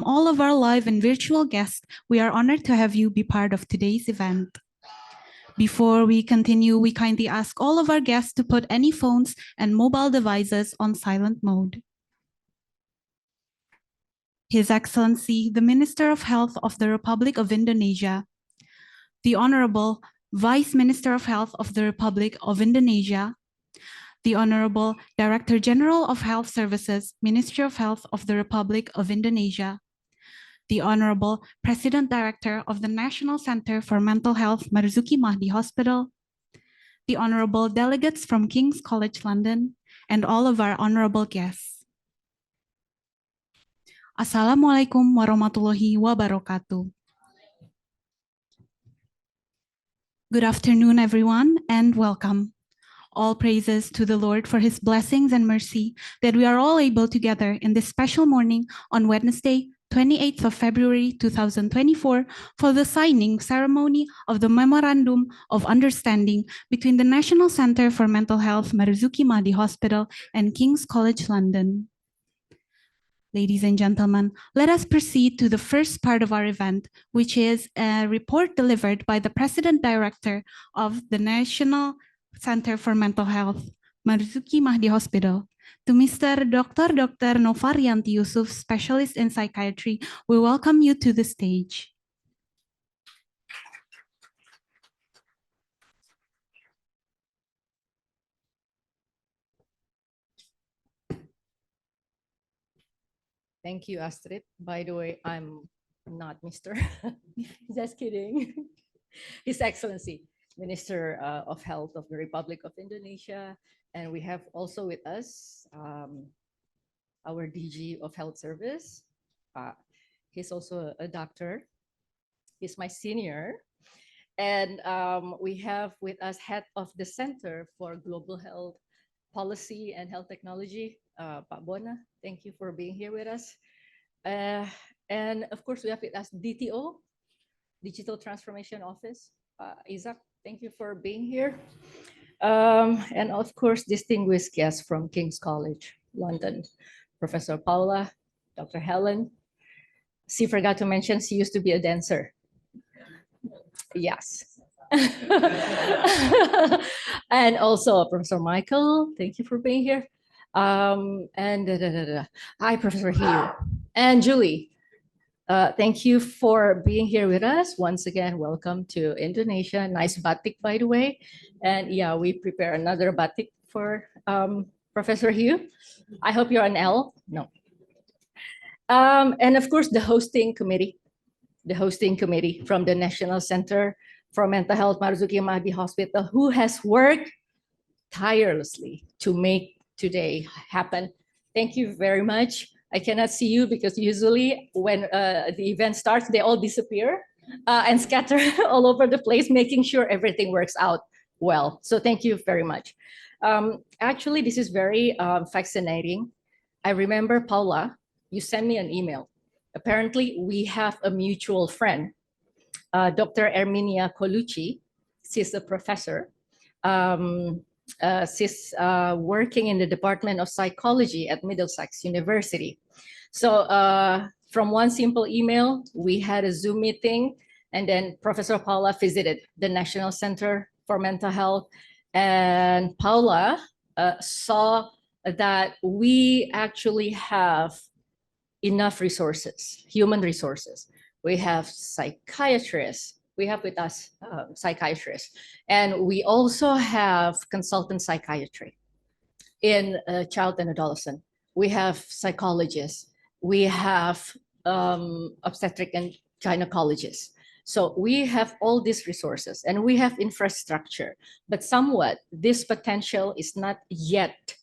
All of our live and virtual guests, we are honored to have you be part of today's event. Before we continue, we kindly ask all of our guests to put any phones and mobile devices on silent mode. His Excellency, the Minister of Health of the Republic of Indonesia, the Honorable Vice Minister of Health of the Republic of Indonesia, the Honorable Director General of Health Services, Ministry of Health of the Republic of Indonesia, the Honorable President Director of the National Center for Mental Health, Marzoeki Mahdi Hospital, the Honorable Delegates from King's College London, and all of our honorable guests. Assalamualaikum warahmatullahi wabarakatuh. Good afternoon, everyone, and welcome. All praises to the Lord for his blessings and mercy that we are all able to gather in this special morning on Wednesday, 28th of February 2024 for the signing ceremony of the Memorandum of Understanding between the National Center for Mental Health, Marzoeki Mahdi Hospital, and King's College London. Ladies and gentlemen, let us proceed to the first part of our event, which is a report delivered by the President Director of the National Center for Mental Health, Marzoeki Mahdi Hospital. To Mr. Dr. Novarianti Yusuf, Specialist in Psychiatry, we welcome you to the stage. Thank you, Astrid. By the way, I'm not Mr. Just kidding. His Excellency, Minister of Health of the Republic of Indonesia. And we have also with us our DG of Health Service. He's also a doctor. He's my senior. And we have with us head of the Center for Global Health Policy and Health Technology, Pak Bona. Thank you for being here with us. And of course, we have with us DTO, Digital Transformation Office. Isaac, thank you for being here. And of course, distinguished guests from King's College, London, Professor Paula, Dr. Helen. She forgot to mention she used to be a dancer. Yes. And also Professor Michael, thank you for being here. Hi, Professor Hugh. And Julie, thank you for being here with us. Once again, welcome to Indonesia. Nice batik, by the way. And yeah, we prepare another batik for Professor Hugh. I hope you're an L. No. And of course, the hosting committee from the National Center for Mental Health, Marzoeki Mahdi Hospital, who has worked tirelessly to make today happen. Thank you very much. I cannot see you because usually when the event starts, they all disappear and scatter all over the place, making sure everything works out well. So thank you very much. Actually, this is very fascinating. I remember, Paula, you sent me an email. Apparently, we have a mutual friend, Dr. Erminia Colucci. She's a professor. She's working in the Department of Psychology at Middlesex University. So from one simple email, we had a Zoom meeting, and then Professor Paula visited the National Center for Mental Health. And Paula saw that we actually have enough resources, human resources. We have psychiatrists. We have with us psychiatrists. And we also have consultant psychiatry in child and adolescent. We have psychologists. We have obstetric and gynecologists. So we have all these resources and we have infrastructure, but somewhat this potential is not yet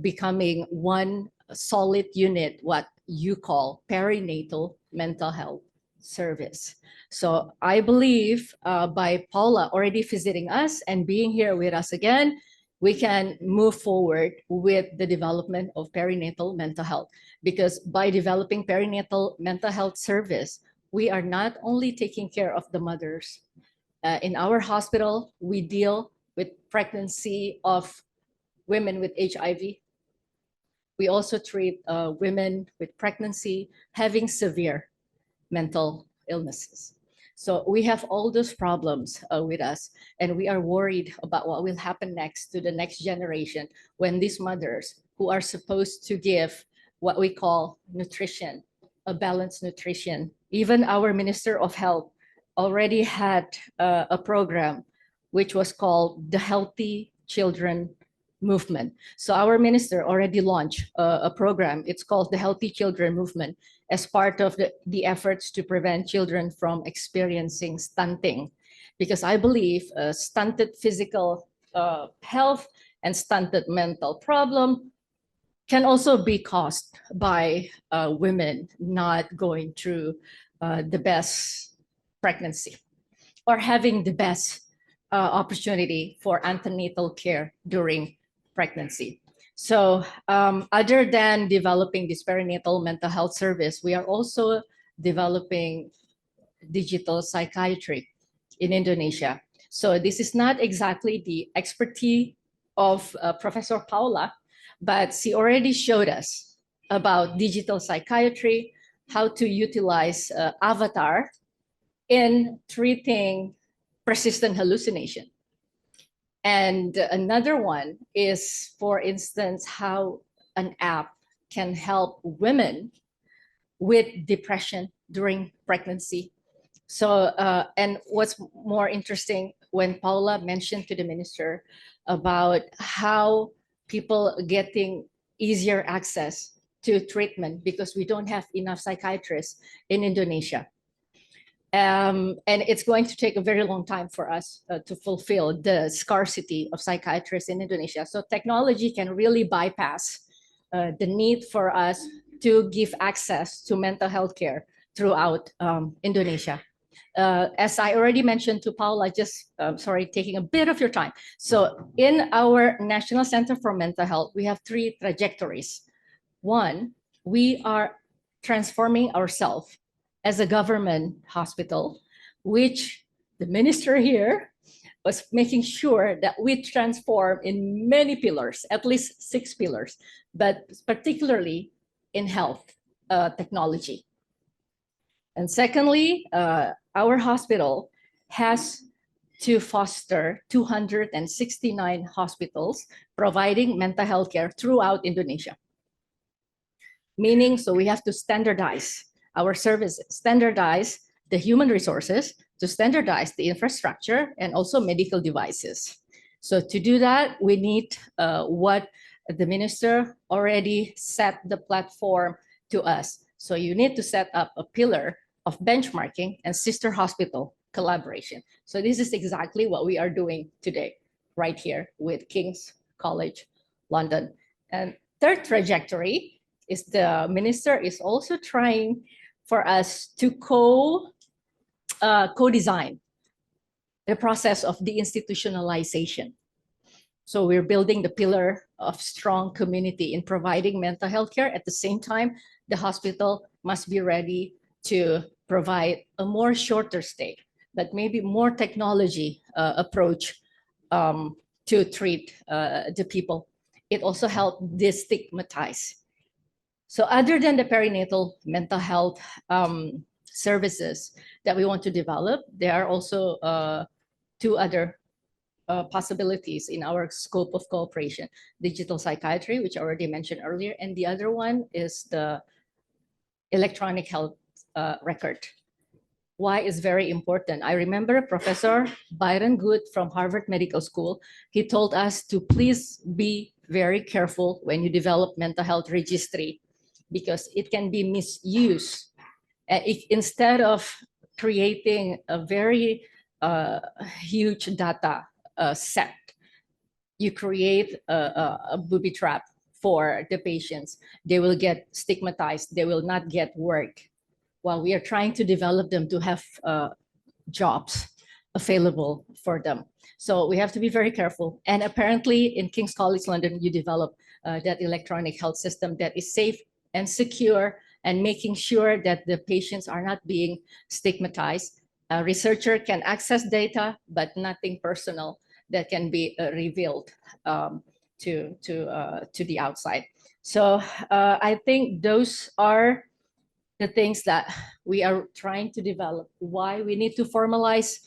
becoming one solid unit, what you call perinatal mental health service. So I believe by Paula already visiting us and being here with us again, we can move forward with the development of perinatal mental health, because by developing perinatal mental health service, we are not only taking care of the mothers. In our hospital, we deal with pregnancy of women with HIV, We also treat women with pregnancy having severe mental illnesses. So we have all those problems with us, and we are worried about what will happen next to the next generation when these mothers who are supposed to give what we call nutrition, a balanced nutrition. Even our Minister of Health already had a program which was called the Healthy Children Movement. So our minister already launched a program. It's called the Healthy Children Movement as part of the efforts to prevent children from experiencing stunting. Because I believe stunted physical health and stunted mental problem can also be caused by women not going through the best pregnancy or having the best opportunity for antenatal care during pregnancy. So other than developing this perinatal mental health service, we are also developing digital psychiatry in Indonesia. So this is not exactly the expertise of Professor Paula, but she already showed us about digital psychiatry, how to utilize avatar in treating persistent hallucination. And another one is, for instance, how an app can help women with depression during pregnancy. So, and what's more interesting, when Paula mentioned to the minister about how people getting easier access to treatment because we don't have enough psychiatrists in Indonesia. And it's going to take a very long time for us to fulfill the scarcity of psychiatrists in Indonesia. So technology can really bypass the need for us to give access to mental health care throughout Indonesia. As I already mentioned to Paula, just sorry, taking a bit of your time. So in our National Center for Mental Health, we have 3 trajectories. One, we are transforming ourselves as a government hospital, which the minister here was making sure that we transform in many pillars, at least 6 pillars, but particularly in health technology. And secondly, our hospital has to foster 269 hospitals providing mental health care throughout Indonesia. Meaning, so we have to standardize our services, standardize the human resources, to standardize the infrastructure and also medical devices. So to do that, we need what the minister already set the platform to us. So you need to set up a pillar of benchmarking and sister hospital collaboration. So this is exactly what we are doing today, right here with King's College London. And third trajectory is the minister is also trying for us to co-design the process of deinstitutionalization. So we're building the pillar of strong community in providing mental health care. At the same time, the hospital must be ready to provide a more shorter stay, but maybe more technology approach to treat the people. It also helps destigmatize. So other than the perinatal mental health services that we want to develop, there are also 2 other possibilities in our scope of cooperation. Digital psychiatry, which I already mentioned earlier, and the other one is the electronic health record. Why is very important? I remember Professor Byron Good from Harvard Medical School. He told us to please be very careful when you develop mental health registry, because it can be misused. Instead of creating a very huge data set, you create a booby trap for the patients. They will get stigmatized. They will not get work, while we are trying to develop them to have jobs available for them. So we have to be very careful. And apparently in King's College London, you develop that electronic health system that is safe and secure, and making sure that the patients are not being stigmatized. A researcher can access data, but nothing personal that can be revealed to the outside. So I think those are the things that we are trying to develop. Why we need to formalize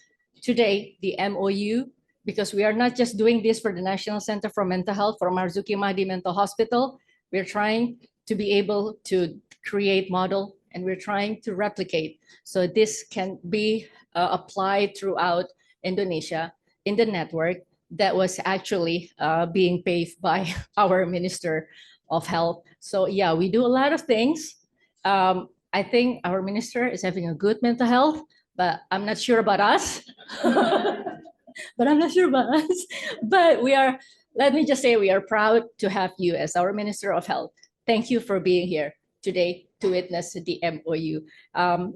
today the MoU, because we are not just doing this for the National Center for Mental Health, for Marzoeki Mahdi Mental Hospital. We're trying to be able to create model, and we're trying to replicate. So this can be applied throughout Indonesia in the network that was actually being paved by our Minister of Health. So yeah, we do a lot of things. I think our minister is having a good mental health, but I'm not sure about us. But I'm not sure about us. But we are, let me just say, we are proud to have you as our Minister of Health. Thank you for being here today to witness the MOU.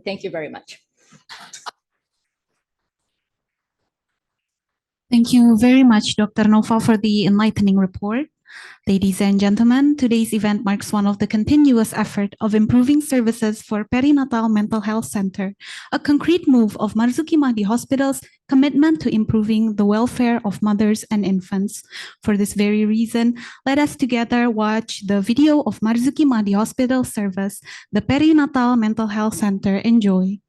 Thank you very much. Thank you very much, Dr. Nova, for the enlightening report. Ladies and gentlemen, today's event marks one of the continuous effort of improving services for Perinatal Mental Health Center, a concrete move of Marzoeki Mahdi Hospital's commitment to improving the welfare of mothers and infants. For this very reason, let us together watch the video of Marzoeki Mahdi Hospital service, the Perinatal Mental Health Center. Enjoy.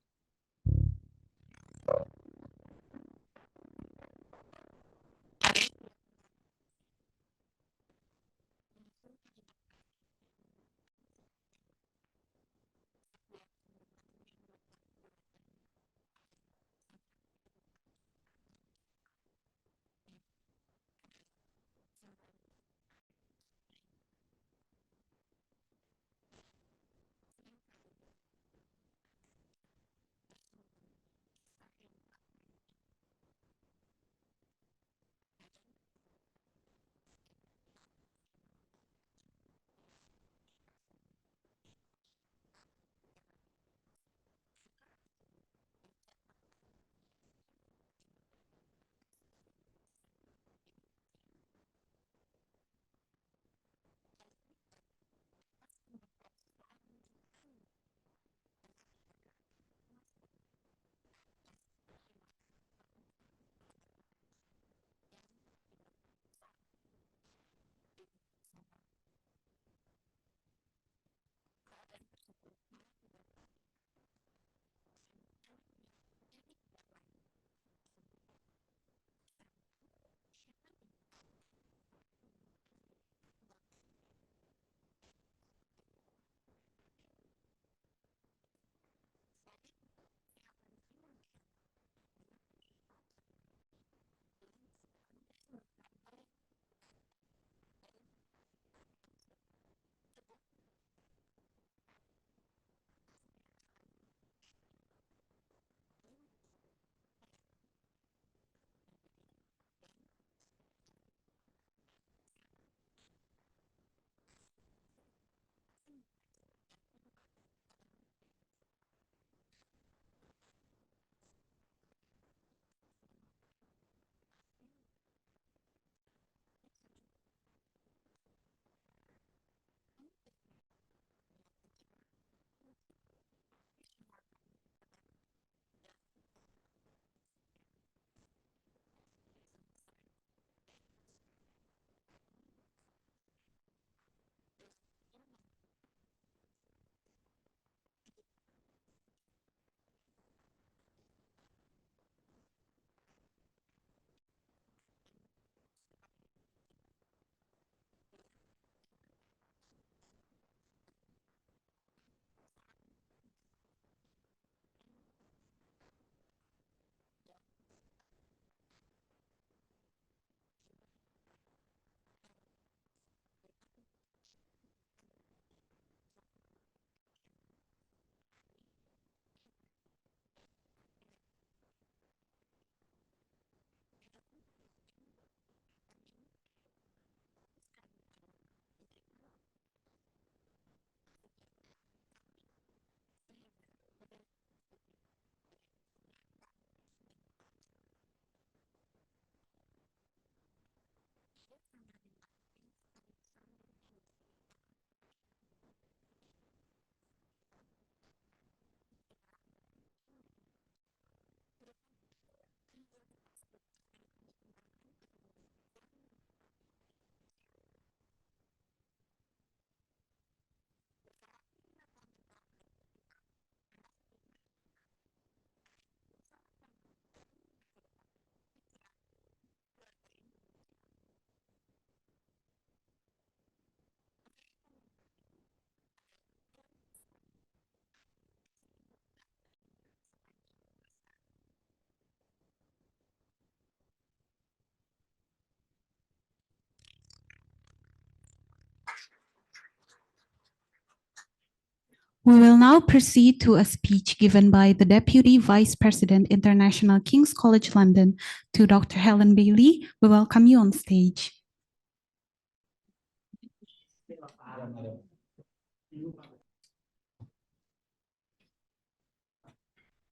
We will now proceed to a speech given by the Deputy Vice President, International King's College London, to Dr. Helen Bailey. We welcome you on stage.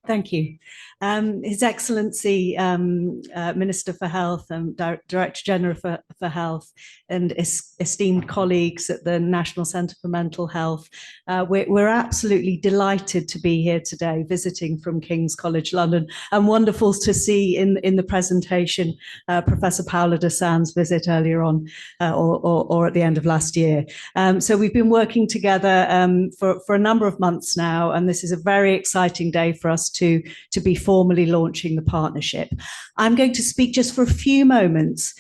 Thank you. His Excellency Minister for Health and Director General for Health, and esteemed colleagues at the National Centre for Mental Health, we're absolutely delighted to be here today visiting from King's College London, and wonderful to see in the presentation Professor Paula de San's visit earlier on or at the end of last year. So we've been working together for a number of months now, and this is a very exciting day for us to be formally launching the partnership. I'm going to speak just for a few moments.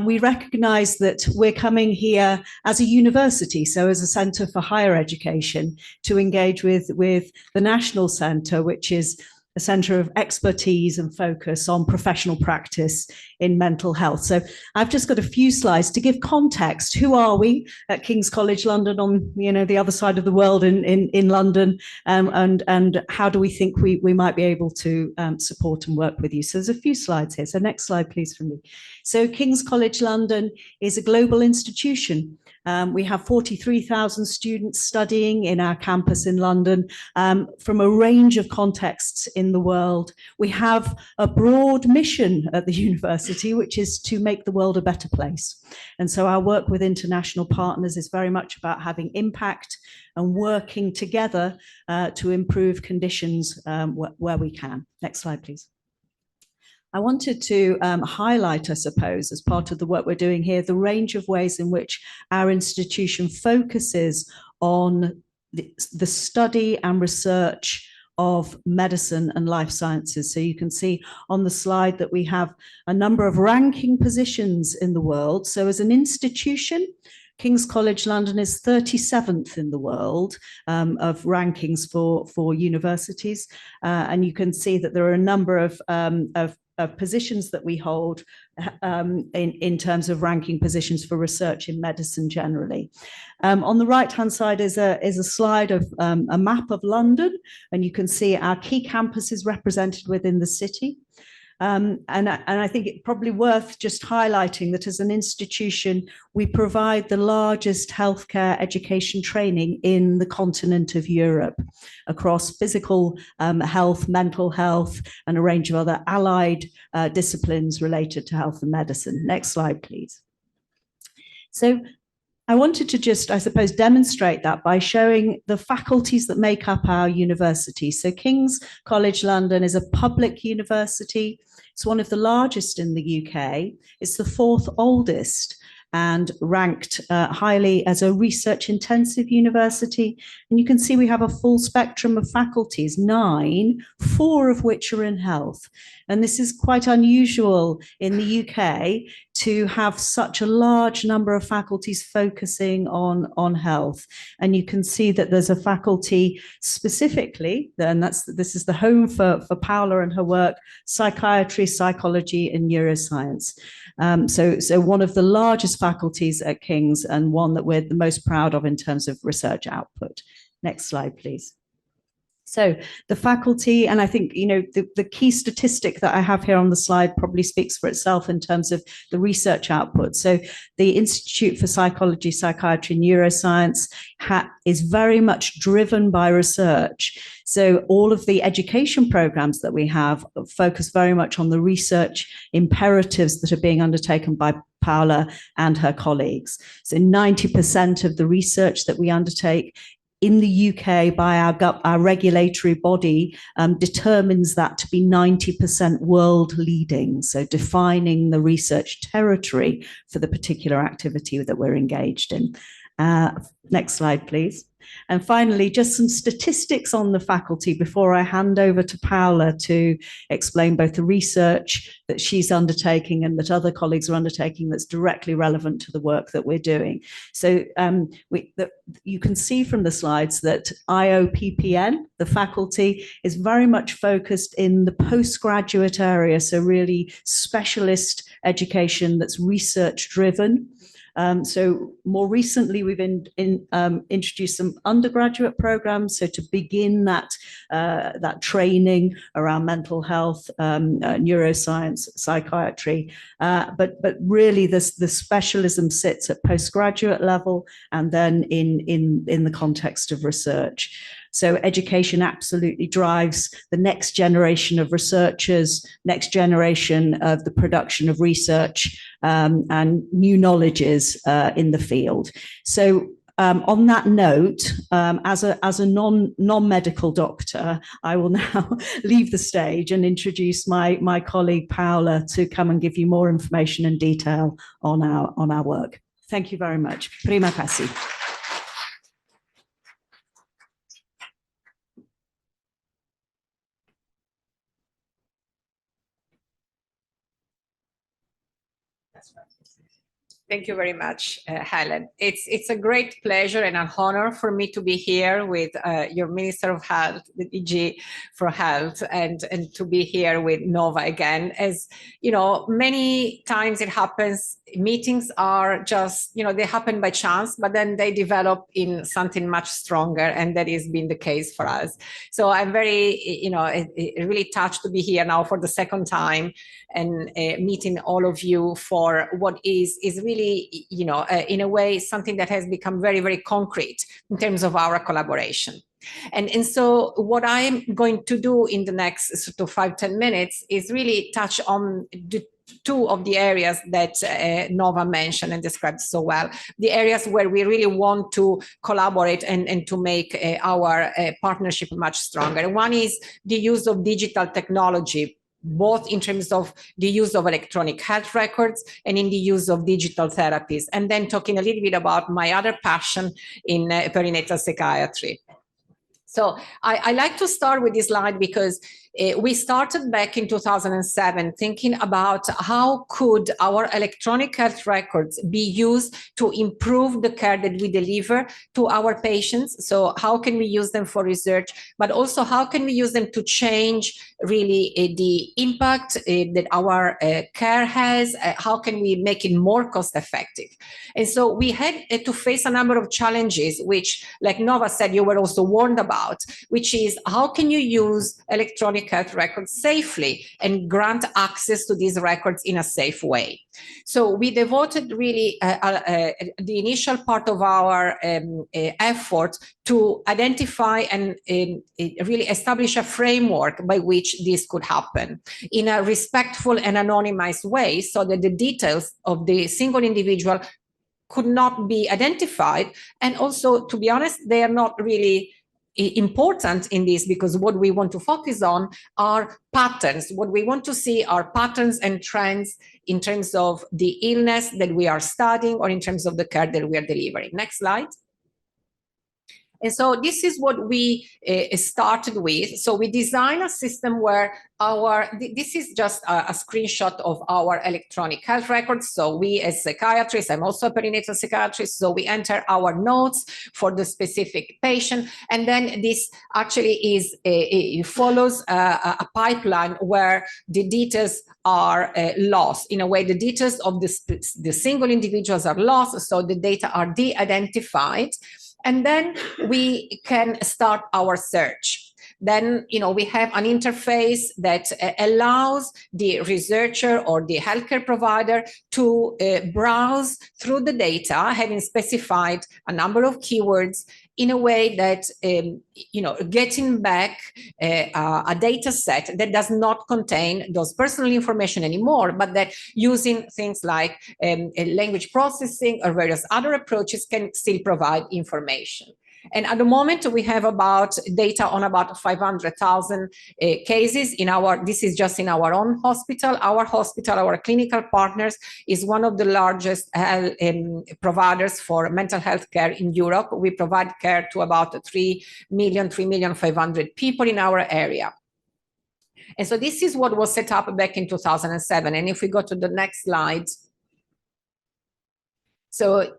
We recognise that we're coming here as a university, so as a centre for higher education, to engage with the National Centre, which is a centre of expertise and focus on professional practice in mental health. So I've just got a few slides to give context. Who are we at King's College London, on the other side of the world in London, and how do we think we might be able to support and work with you? So there's a few slides here. So next slide, please, from me. So King's College London is a global institution. We have 43,000 students studying in our campus in London from a range of contexts in the world. We have a broad mission at the university, which is to make the world a better place. And so our work with international partners is very much about having impact and working together to improve conditions where we can. Next slide, please. I wanted to highlight, I suppose, as part of the work we're doing here, the range of ways in which our institution focuses on the study and research of medicine and life sciences. So you can see on the slide that we have a number of ranking positions in the world. So as an institution, King's College London is 37th in the world of rankings for universities. And you can see that there are a number of positions that we hold in terms of ranking positions for research in medicine generally. On the right-hand side is a slide of a map of London, and you can see our key campuses represented within the city. And I think it's probably worth just highlighting that as an institution, we provide the largest healthcare education training in the continent of Europe across physical health, mental health, and a range of other allied disciplines related to health and medicine. Next slide, please. So I wanted to just, I suppose, demonstrate that by showing the faculties that make up our university. So King's College London is a public university. It's one of the largest in the UK. It's the fourth oldest and ranked highly as a research-intensive university. And you can see we have a full spectrum of faculties, 9, 4 of which are in health. And this is quite unusual in the UK to have such a large number of faculties focusing on health. And you can see that there's a faculty specifically, and this is the home for Paula and her work, psychiatry, psychology, and neuroscience. So one of the largest faculties at King's, and one that we're the most proud of in terms of research output. Next slide, please. So the faculty, and I think, the key statistic that I have here on the slide probably speaks for itself in terms of the research output. So the Institute for Psychology, Psychiatry, Neuroscience is very much driven by research. So all of the education programs that we have focus very much on the research imperatives that are being undertaken by Paula and her colleagues. So 90% of the research that we undertake in the UK by our regulatory body determines that to be 90% world leading, so defining the research territory for the particular activity that we're engaged in. Next slide, please. And finally, just some statistics on the faculty before I hand over to Paula to explain both the research that she's undertaking and that other colleagues are undertaking that's directly relevant to the work that we're doing. So you can see from the slides that IOPPN, the faculty, is very much focused in the postgraduate area, so really specialist education that's research driven. So more recently, we've introduced some undergraduate programs. So to begin that training around mental health, neuroscience, psychiatry, but really the specialism sits at postgraduate level and then in the context of research. So education absolutely drives the next generation of researchers, next generation of the production of research and new knowledges in the field. So on that note, as a non-medical doctor, I will now leave the stage and introduce my colleague Paola to come and give you more information and detail on our work. Thank you very much. Prima passi. Thank you very much, Helen. It's a great pleasure and an honor for me to be here with your Minister of Health, the DG for Health, and to be here with Nova again. As you know, many times it happens, meetings are just, they happen by chance, but then they develop in something much stronger, and that has been the case for us. So I'm very, really touched to be here now for the second time and meeting all of you for what is really, in a way, something that has become very, very concrete in terms of our collaboration. And so what I'm going to do in the next sort of 5-10 minutes is really touch on the two of the areas that Nova mentioned and described so well, the areas where we really want to collaborate and to make our partnership much stronger. One is the use of digital technology, both in terms of the use of electronic health records and in the use of digital therapies. And then talking a little bit about my other passion in perinatal psychiatry. So I like to start with this slide because we started back in 2007 thinking about how could our electronic health records be used to improve the care that we deliver to our patients. So how can we use them for research, but also how can we use them to change really the impact that our care has? How can we make it more cost effective? And so we had to face a number of challenges, which, like Nova said, you were also warned about, which is how can you use electronic health records safely and grant access to these records in a safe way. So we devoted really the initial part of our effort to identify and really establish a framework by which this could happen in a respectful and anonymized way, so that the details of the single individual could not be identified. And also, to be honest, they are not really important in this, because what we want to focus on are patterns. What we want to see are patterns and trends in terms of the illness that we are studying or in terms of the care that we are delivering. Next slide. And so this is what we started with. So we designed a system where this is just a screenshot of our electronic health records. So we as psychiatrists, I'm also a perinatal psychiatrist, so we enter our notes for the specific patient. And then this actually is it follows a pipeline where the details are lost. In a way, the details of the single individuals are lost, so the data are de-identified. And then we can start our search. Then, we have an interface that allows the researcher or the healthcare provider to browse through the data, having specified a number of keywords in a way that, getting back a data set that does not contain those personal information anymore, but that using things like language processing or various other approaches can still provide information. And at the moment, we have data on about 500,000 cases this is just in our own hospital. Our clinical partners, is one of the largest providers for mental health care in Europe. We provide care to about 3,500,000 people in our area. And so this is what was set up back in 2007. And if we go to the next slide. So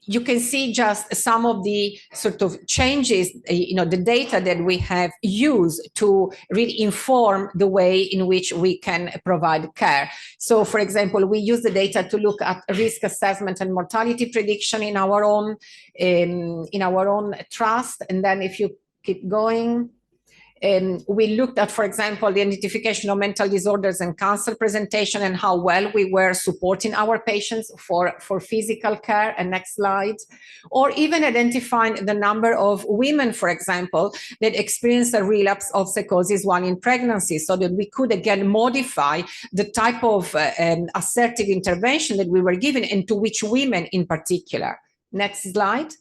you can see just some of the sort of changes, the data that we have used to really inform the way in which we can provide care. So, for example, we use the data to look at risk assessment and mortality prediction in our own trust. And then if you keep going, we looked at, for example, the identification of mental disorders and cancer presentation and how well we were supporting our patients for physical care. And next slide. Or even identifying the number of women, for example, that experience a relapse of psychosis while in pregnancy, so that we could again modify the type of assertive intervention that we were given and to which women in particular. Next slide.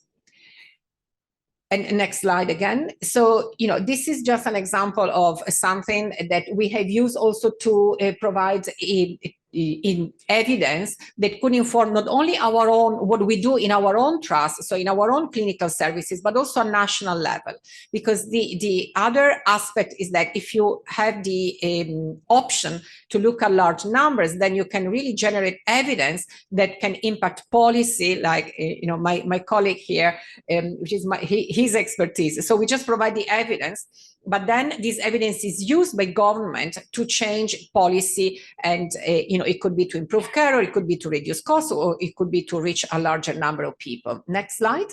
And next slide again. So, this is just an example of something that we have used also to provide in evidence that could inform not only our own, what we do in our own trust, so in our own clinical services, but also on national level. Because the other aspect is that if you have the option to look at large numbers, then you can really generate evidence that can impact policy, like my colleague here, which is his expertise. So we just provide the evidence, but then this evidence is used by government to change policy, and it could be to improve care, or it could be to reduce costs, or it could be to reach a larger number of people. Next slide.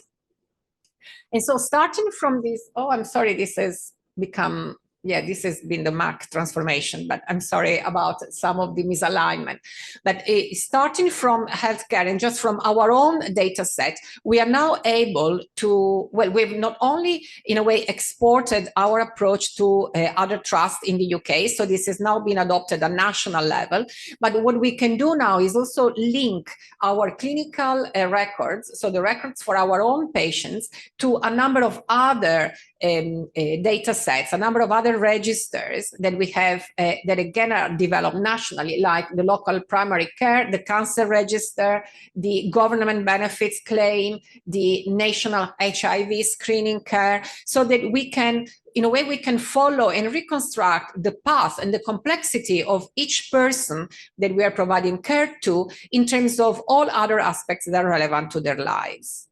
And so starting from this, oh, I'm sorry, this has become, this has been the Mac transformation, but I'm sorry about some of the misalignment. But starting from healthcare and just from our own data set, we are now able to, well, we've not only in a way exported our approach to other trusts in the UK, so this has now been adopted at national level, but what we can do now is also link our clinical records, so the records for our own patients, to a number of other data sets, a number of other registers that we have that again are developed nationally, like the local primary care, the cancer register, the government benefits claim, the national HIV screening care, so that we can, in a way, we can follow and reconstruct the path and the complexity of each person that we are providing care to in terms of all other aspects that are relevant to their lives.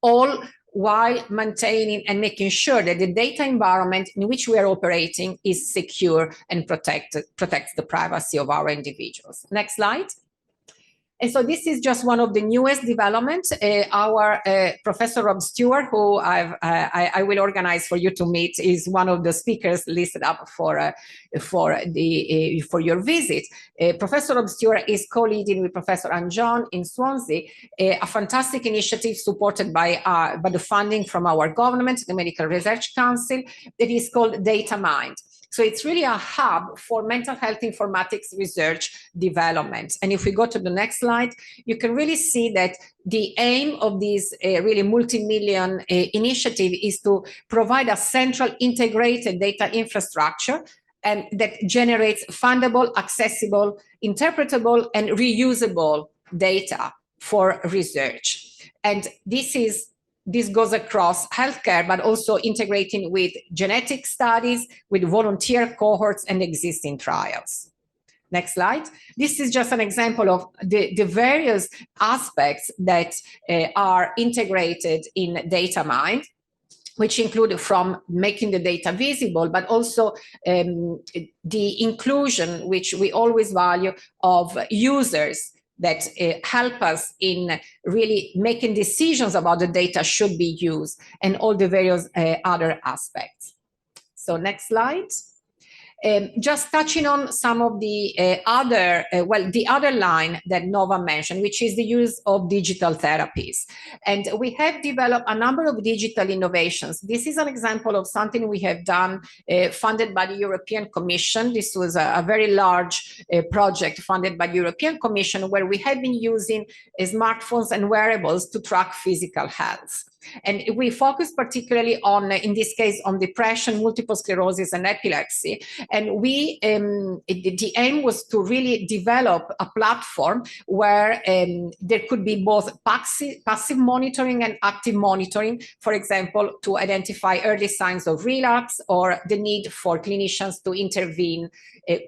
All while maintaining and making sure that the data environment in which we are operating is secure and protects the privacy of our individuals. Next slide. And so this is just one of the newest developments. Our Professor Rob Stewart, who I will organize for you to meet, is one of the speakers listed up for your visit. Professor Rob Stewart is co-leading with Professor Ann John in Swansea, a fantastic initiative supported by the funding from our government, the Medical Research Council, that is called Data Mind. So it's really a hub for mental health informatics research development. And if we go to the next slide, you can really see that the aim of this really multi-million initiative is to provide a central integrated data infrastructure and that generates fundable, accessible, interpretable, and reusable data for research. And this goes across healthcare, but also integrating with genetic studies, with volunteer cohorts and existing trials. Next slide. This is just an example of the various aspects that are integrated in DataMind, which include from making the data visible, but also the inclusion, which we always value, of users that help us in really making decisions about the data should be used, and all the various other aspects. So next slide. Just touching on some of the the other line that Nova mentioned, which is the use of digital therapies. And we have developed a number of digital innovations. This is an example of something we have done funded by the European Commission. This was a very large project funded by the European Commission, where we have been using smartphones and wearables to track physical health. And we focus particularly on, in this case, on depression, multiple sclerosis, and epilepsy. And we, the aim was to really develop a platform where there could be both passive monitoring and active monitoring, for example, to identify early signs of relapse or the need for clinicians to intervene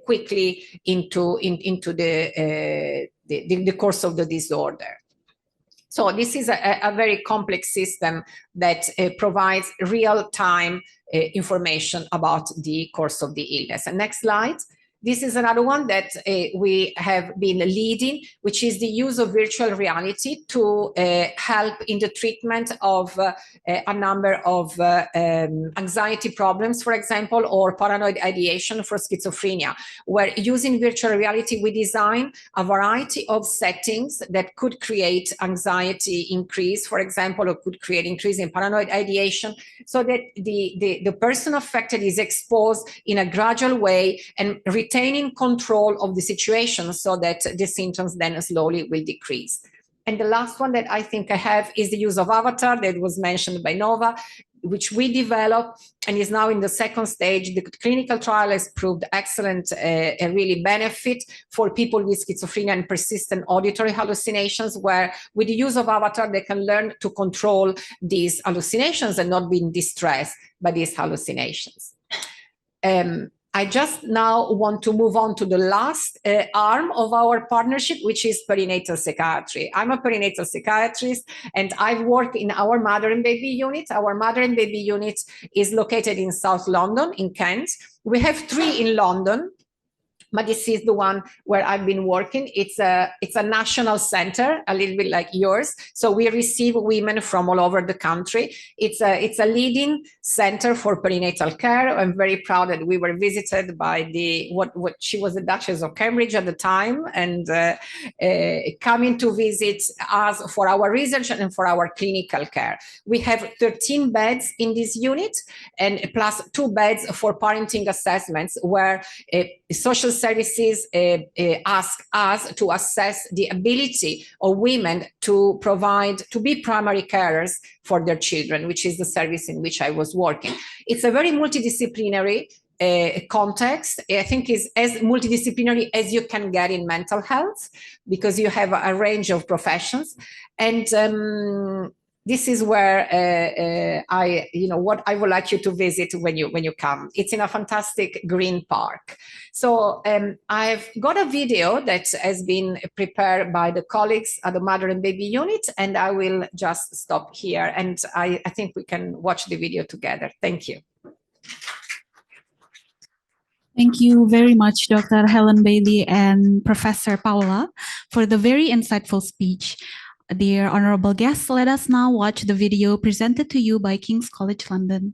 quickly into the course of the disorder. So this is a very complex system that provides real-time information about the course of the illness. And next slide. This is another one that we have been leading, which is the use of virtual reality to help in the treatment of a number of anxiety problems, for example, or paranoid ideation for schizophrenia, where using virtual reality, we design a variety of settings that could create anxiety increase, for example, or could create increase in paranoid ideation, so that the person affected is exposed in a gradual way and retaining control of the situation so that the symptoms then slowly will decrease. And the last one that I think I have is the use of avatar that was mentioned by Nova, which we developed and is now in the second stage. The clinical trial has proved excellent and really benefit for people with schizophrenia and persistent auditory hallucinations, where with the use of avatar, they can learn to control these hallucinations and not be distressed by these hallucinations. I just now want to move on to the last arm of our partnership, which is perinatal psychiatry. I'm a perinatal psychiatrist and I've worked in our mother and baby unit. Our mother and baby unit is located in South London, in Kent. We have 3 in London, but this is the one where I've been working. It's a national center, a little bit like yours. So we receive women from all over the country. It's a leading center for perinatal care. I'm very proud that we were visited by what she was the Duchess of Cambridge at the time, and coming to visit us for our research and for our clinical care. We have 13 beds in this unit, and plus 2 beds for parenting assessments, where social services ask us to assess the ability of women to be primary carers for their children, which is the service in which I was working. It's a very multidisciplinary context. I think is as multidisciplinary as you can get in mental health, because you have a range of professions. And this is where what I would like you to visit when you come. It's in a fantastic green park. So I've got a video that has been prepared by the colleagues at the Mother and Baby Unit, and I will just stop here, and I think we can watch the video together. Thank you. Thank you very much, Dr. Helen Bailey and Professor Paula, for the very insightful speech. Dear honorable guests, let us now watch the video presented to you by King's College London.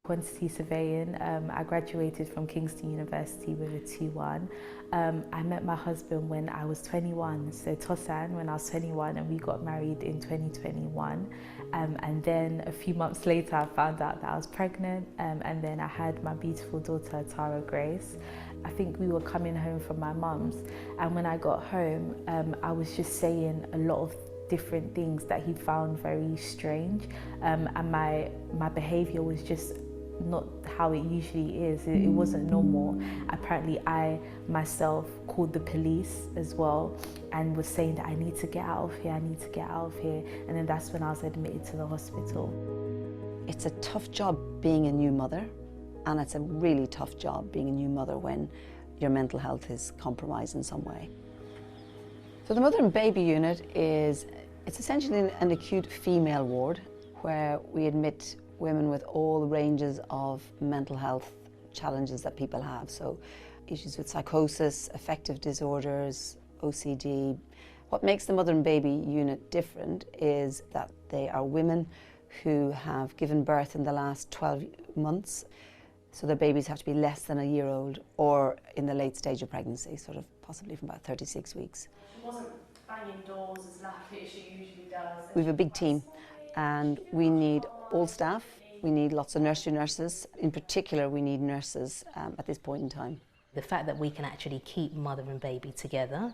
Quantity surveying. I graduated from Kingston University with a 2-1. I met my husband when I was 21, so Tosan when I was 21, and we got married in 2021. And then a few months later, I found out that I was pregnant, and then I had my beautiful daughter, Tara Grace. I think we were coming home from my mum's, and when I got home, I was just saying a lot of different things that he found very strange, and my behavior was just not how it usually is. It wasn't normal. Apparently I myself called the police as well and was saying that I need to get out of here, I need to get out of here, and then that's when I was admitted to the hospital. It's a tough job being a new mother, and it's a really tough job being a new mother when your mental health is compromised in some way. So the Mother and Baby Unit it's essentially an acute female ward where we admit women with all ranges of mental health challenges that people have. So issues with psychosis, affective disorders, OCD. What makes the Mother and Baby Unit different is that they are women who have given birth in the last 12 months. So their babies have to be less than a year old or in the late stage of pregnancy, sort of possibly from about 36 weeks. She wasn't banging doors as loudly as she usually does. We have a big team and we need all staff. We need lots of nursery nurses. In particular, we need nurses at this point in time. The fact that we can actually keep mother and baby together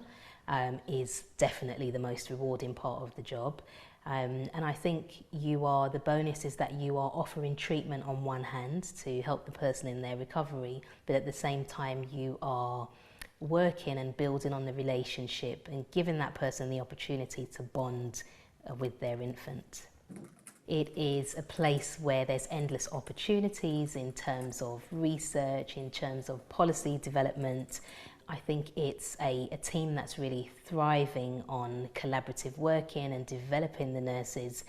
is definitely the most rewarding part of the job. And I think the bonus is that you are offering treatment on one hand to help the person in their recovery, but at the same time you are working and building on the relationship and giving that person the opportunity to bond with their infant. It is a place where there's endless opportunities in terms of research, in terms of policy development. I think it's a team that's really thriving on collaborative working and developing the nurses.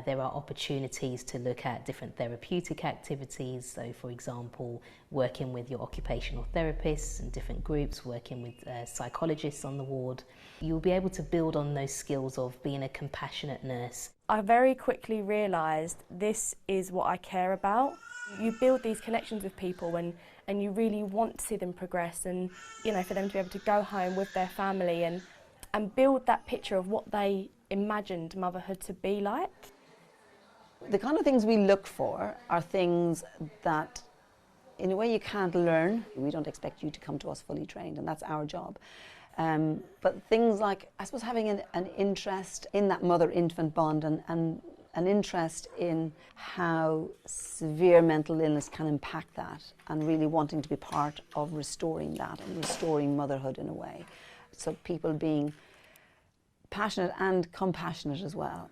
There are opportunities to look at different therapeutic activities. So, for example, working with your occupational therapists and different groups, working with psychologists on the ward. You'll be able to build on those skills of being a compassionate nurse. I very quickly realised this is what I care about. You build these connections with people and you really want to see them progress, and you know, for them to be able to go home with their family and build that picture of what they imagined motherhood to be like. The kind of things we look for are things that in a way you can't learn. We don't expect you to come to us fully trained, and that's our job. But things like, I suppose, having an interest in that mother-infant bond and an interest in how severe mental illness can impact that, and really wanting to be part of restoring that and restoring motherhood in a way. So people being passionate and compassionate as well.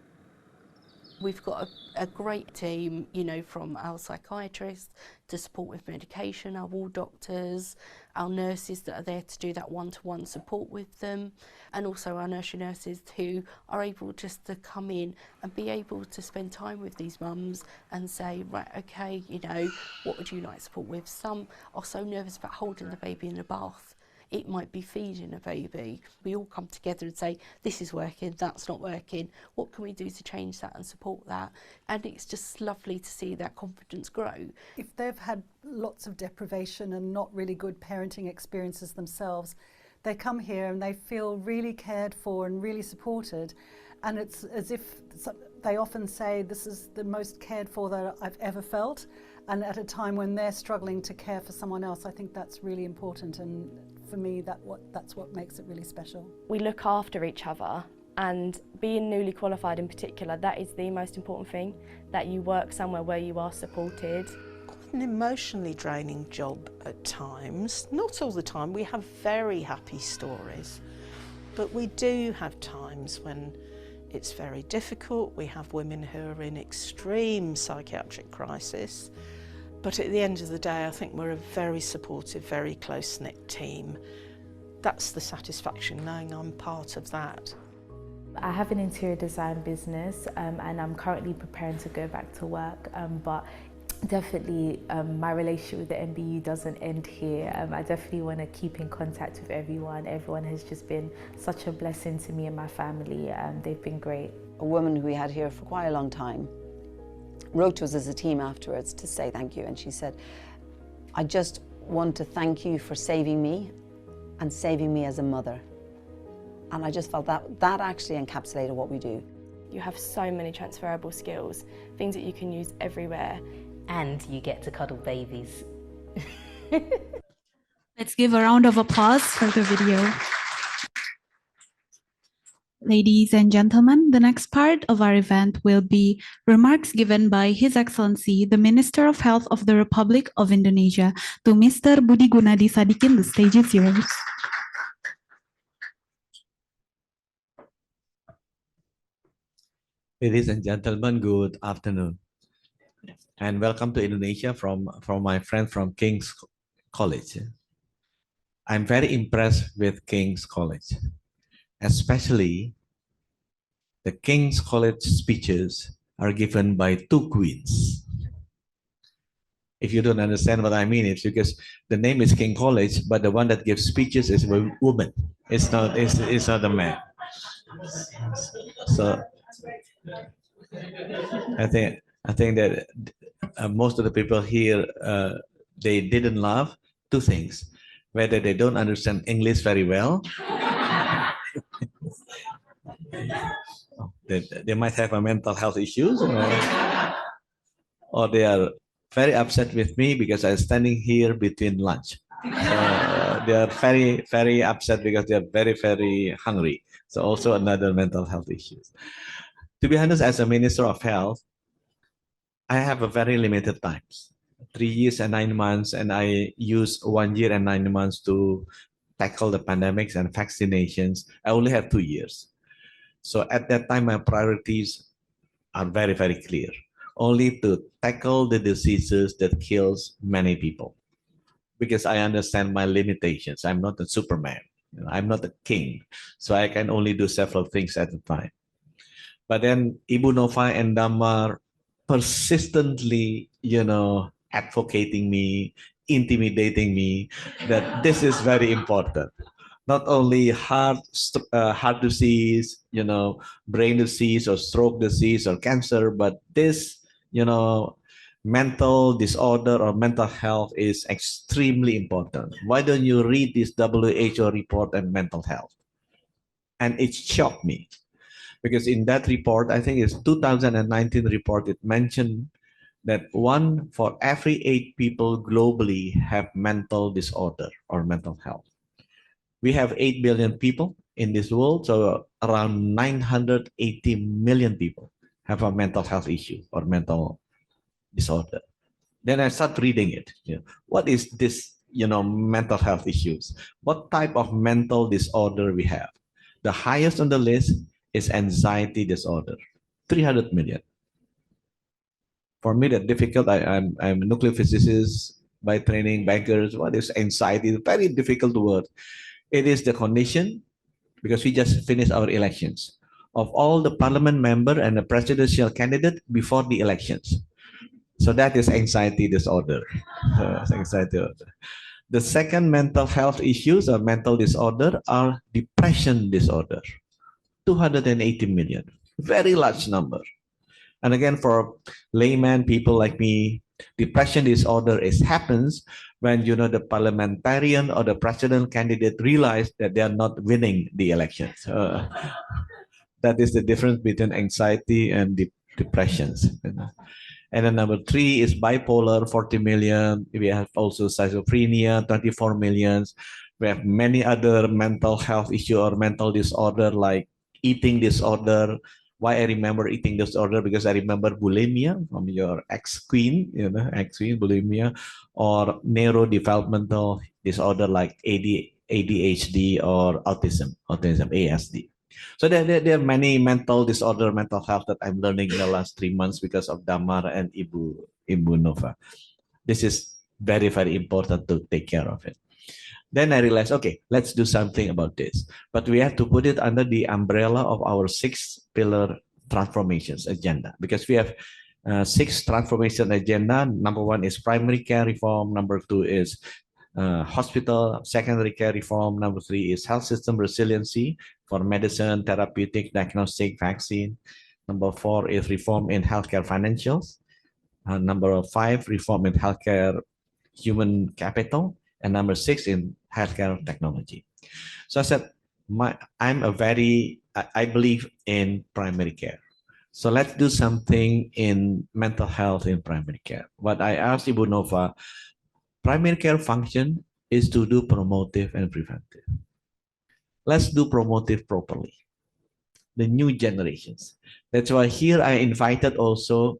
We've got a great team, you know, from our psychiatrists to support with medication, our ward doctors, our nurses that are there to do that one-to-one support with them, and also our nursery nurses who are able just to come in and be able to spend time with these mums and say, right, okay, you know, what would you like support with? Some are so nervous about holding the baby in the bath. It might be feeding a baby. We all come together and say, this is working, that's not working. What can we do to change that and support that? And it's just lovely to see that confidence grow. If they've had lots of deprivation and not really good parenting experiences themselves, they come here and they feel really cared for and really supported. And it's as if they often say, this is the most cared for that I've ever felt. And at a time when they're struggling to care for someone else, I think that's really important. And for me, that's what makes it really special. We look after each other, and being newly qualified in particular, that is the most important thing, that you work somewhere where you are supported. An emotionally draining job at times, not all the time. We have very happy stories, but we do have times when it's very difficult. We have women who are in extreme psychiatric crisis. But at the end of the day, I think we're a very supportive, very close-knit team. That's the satisfaction, knowing I'm part of that. I have an interior design business and I'm currently preparing to go back to work, but definitely my relationship with the MBU doesn't end here. I definitely want to keep in contact with everyone. Everyone has just been such a blessing to me and my family. They've been great. A woman who we had here for quite a long time wrote to us as a team afterwards to say thank you, and she said, I just want to thank you for saving me and saving me as a mother. And I just felt that actually encapsulated what we do. You have so many transferable skills, things that you can use everywhere. And you get to cuddle babies. Let's give a round of applause for the video. Ladies and gentlemen, the next part of our event will be remarks given by His Excellency, the Minister of Health of the Republic of Indonesia. To Mr. Budi Gunadi Sadikin, the stage is yours. Ladies and gentlemen, good afternoon. And welcome to Indonesia from my friend from King's College. I'm very impressed with King's College, especially the King's College speeches are given by two queens. If you don't understand what I mean, it's because the name is King College, but the one that gives speeches is a woman. It's not a man. So I think that most of the people here, they didn't love two things: whether they don't understand English very well, they might have a mental health issues, or they are very upset with me because I'm standing here between lunch. So they are very, very upset because they are very, very hungry. So also another mental health issues. To be honest, as a Minister of Health, I have a very limited time, 3 years and 9 months, and I use 1 year and 9 months to tackle the pandemics and vaccinations. I only have 2 years. So at that time, my priorities are very, very clear. Only to tackle the diseases that kills many people. because I understand my limitations. I'm not a Superman. I'm not a king. So I can only do several things at a time. But then Ibu Nova and Damar persistently, advocating me, intimidating me that this is very important. Not only heart disease, brain disease or stroke disease or cancer, but this, mental disorder or mental health is extremely important. Why don't you read this WHO report on mental health? And it shocked me because in that report, I think it's 2019 report, it mentioned that 1 for every 8 people globally have mental disorder or mental health. We have 8 billion people in this world, so around 980 million people have a mental health issue or mental disorder. Then I start reading it. What is this, mental health issues? What type of mental disorder we have? The highest on the list is anxiety disorder, 300 million. For me, that's difficult. I'm a nuclear physicist by training, bankers. What is anxiety? Very difficult word. It is the condition, because we just finished our elections, of all the parliament member and the presidential candidate before the elections. So that is anxiety disorder. Anxiety disorder. The second mental health issues or mental disorder are depression disorder, 280 million, very large number. And again, for layman people like me, depression disorder happens when the parliamentarian or the president candidate realize that they are not winning the elections. That is the difference between anxiety and depressions. And then number 3 is bipolar, 40 million. We have also schizophrenia, 24 million. We have many other mental health issue or mental disorder like eating disorder. Why I remember eating disorder? Because I remember bulimia from your ex-queen, bulimia, or neurodevelopmental disorder like ADHD or autism, ASD. So there are many mental disorder, mental health that I'm learning in the last 3 months because of Damar and Ibu Nova. This is very, very important to take care of it. Then I realized, okay, let's do something about this. But we have to put it under the umbrella of our 6 pillar transformations agenda, because we have 6 transformation agenda. Number 1 is primary care reform. Number 2 is hospital, secondary care reform. Number 3 is health system resiliency for medicine, therapeutic, diagnostic, vaccine. Number 4 is reform in healthcare financials. Number 5, reform in healthcare human capital. And number 6 in healthcare technology. So I said, I believe in primary care. So let's do something in mental health in primary care. What I asked Ibu Nova, primary care function is to do promotive and preventive. Let's do promotive properly. The new generations. That's why here I invited also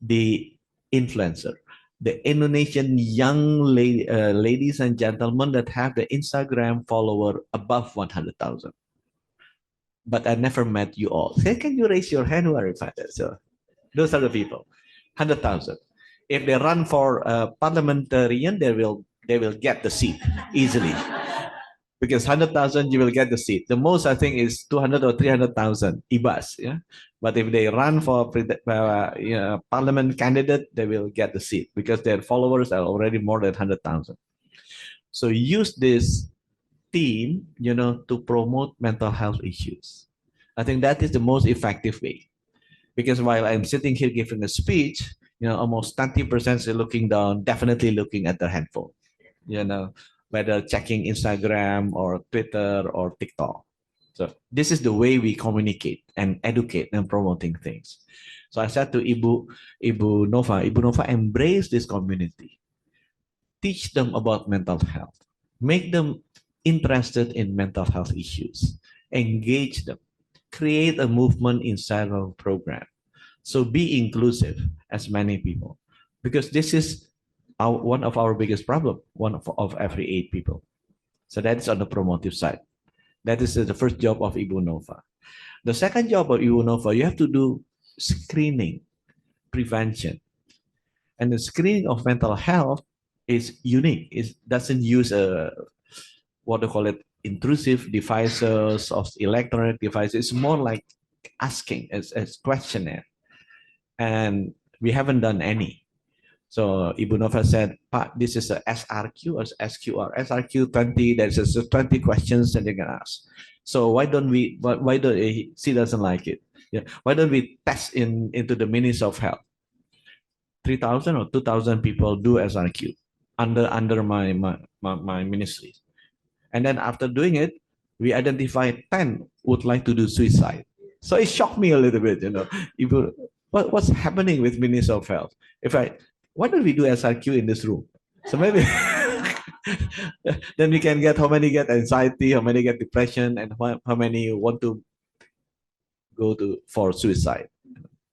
the influencer, the Indonesian young ladies and gentlemen that have the Instagram follower above 100,000. But I never met you all. Hey, can you raise your hand who are invited? So those are the people, 100,000. If they run for parliamentarian, they will get the seat easily. Because 100,000, you will get the seat. The most, I think, is 200 or 300,000 IBAS. Yeah? But if they run for parliament candidate, they will get the seat because their followers are already more than 100,000. So use this team, to promote mental health issues. I think that is the most effective way. Because while I'm sitting here giving a speech, almost 90% are looking down, definitely looking at their handphone. Whether checking Instagram or Twitter or TikTok. So this is the way we communicate and educate and promoting things. So I said to Ibu Nova, embrace this community. Teach them about mental health. Make them interested in mental health issues. Engage them. Create a movement inside our program. So be inclusive as many people. Because this is one of our biggest problem, one of every 8 people. So that is on the promotive side. That is the first job of Ibu Nova. The second job of Ibu Nova, you have to do screening, prevention. And the screening of mental health is unique. It doesn't use what they call it, intrusive devices or electronic devices. It's more like asking as questionnaire. And we haven't done any. So Ibu Nova said, "Pak, this is a SRQ or SQR. SRQ 20, there's 20 questions that you can ask. So why don't we, why don't, she doesn't like it. Yeah. Why don't we test into the Ministry of Health? 3,000 or 2,000 people do SRQ under my ministry. And then after doing it, we identified 10 would like to do suicide. So it shocked me a little bit, what's happening with Ministry of Health? Why don't we do SRQ in this room? So maybe then we can get how many get anxiety, how many get depression, and how many want to go for suicide,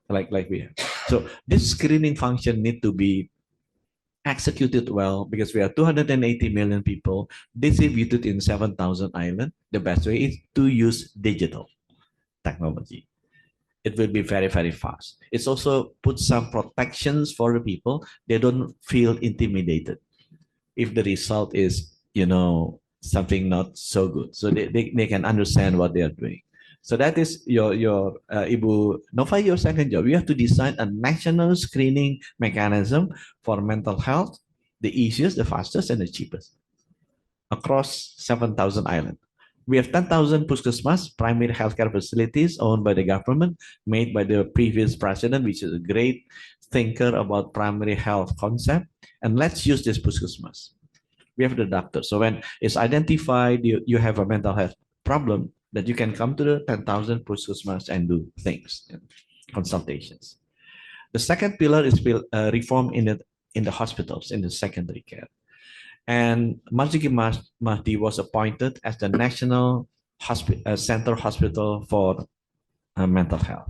like we have. So this screening function need to be executed well, because we are 280 million people distributed in 7,000 islands. The best way is to use digital technology. It will be very, very fast. It's also put some protections for the people. They don't feel intimidated if the result is, something not so good. So they can understand what they are doing. So that is your Ibu Nova, your second job. You have to design a national screening mechanism for mental health, the easiest, the fastest, and the cheapest across 7,000 islands. We have 10,000 puskesmas, primary healthcare facilities owned by the government, made by the previous president, which is a great thinker about primary health concept. And let's use this puskesmas. We have the doctor. So when it's identified, you have a mental health problem, that you can come to the 10,000 puskesmas and do things, consultations. The second pillar is reform in the hospitals, in the secondary care. And Marzoeki Mahdi was appointed as the National Center Hospital for Mental Health.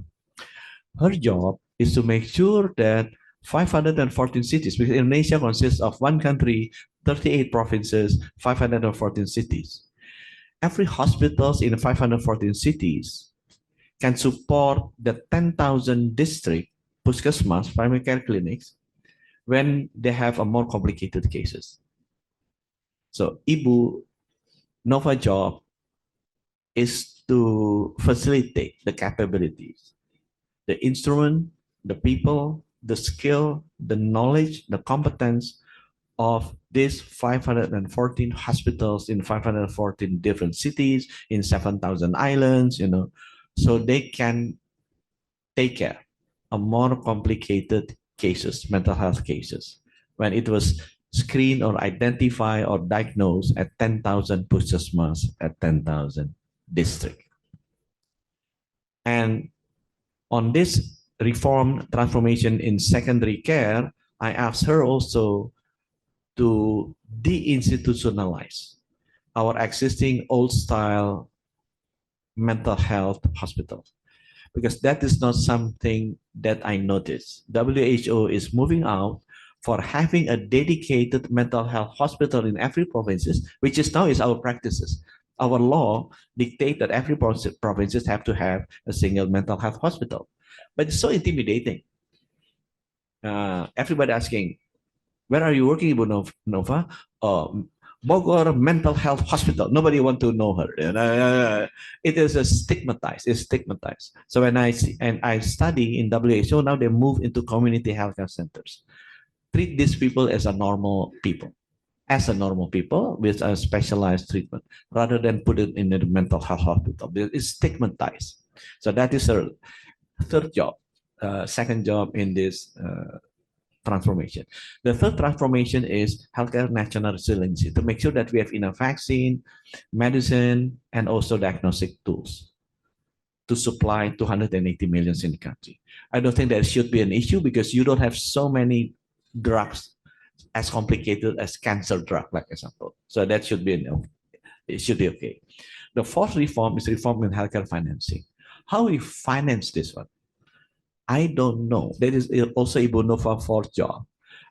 Her job is to make sure that 514 cities, because Indonesia consists of one country, 38 provinces, 514 cities. Every hospitals in 514 cities can support the 10,000 district puskesmas, primary care clinics, when they have a more complicated cases. So Ibu Nova job is to facilitate the capabilities, the instrument, the people, the skill, the knowledge, the competence of these 514 hospitals in 514 different cities, in 7,000 islands, so they can take care of more complicated cases, mental health cases, when it was screened or identified or diagnosed at 10,000 puskesmas at 10,000 districts. And on this reform transformation in secondary care, I asked her also to deinstitutionalize our existing old-style mental health hospital, because that is not something that I noticed. WHO is moving out for having a dedicated mental health hospital in every province, which is now our practices. Our law dictates that every provinces have to have a single mental health hospital, but it's so intimidating. Everybody asking, where are you working, Ibu Nova? Bogor Mental Health Hospital. Nobody want to know her. It is stigmatized. It's stigmatized. So when I study in WHO, now they move into community healthcare centers. Treat these people as a normal people with a specialized treatment, rather than put it in the mental health hospital. It's stigmatized. So that is her third job, second job in this transformation. The third transformation is healthcare national resiliency, to make sure that we have enough vaccine, medicine, and also diagnostic tools to supply 280 million in the country. I don't think that should be an issue, because you don't have so many drugs as complicated as cancer drug, like example. So that should be it should be okay. The fourth reform is reform in healthcare financing. How we finance this one, I don't know. That is also Ibu Nova fourth job.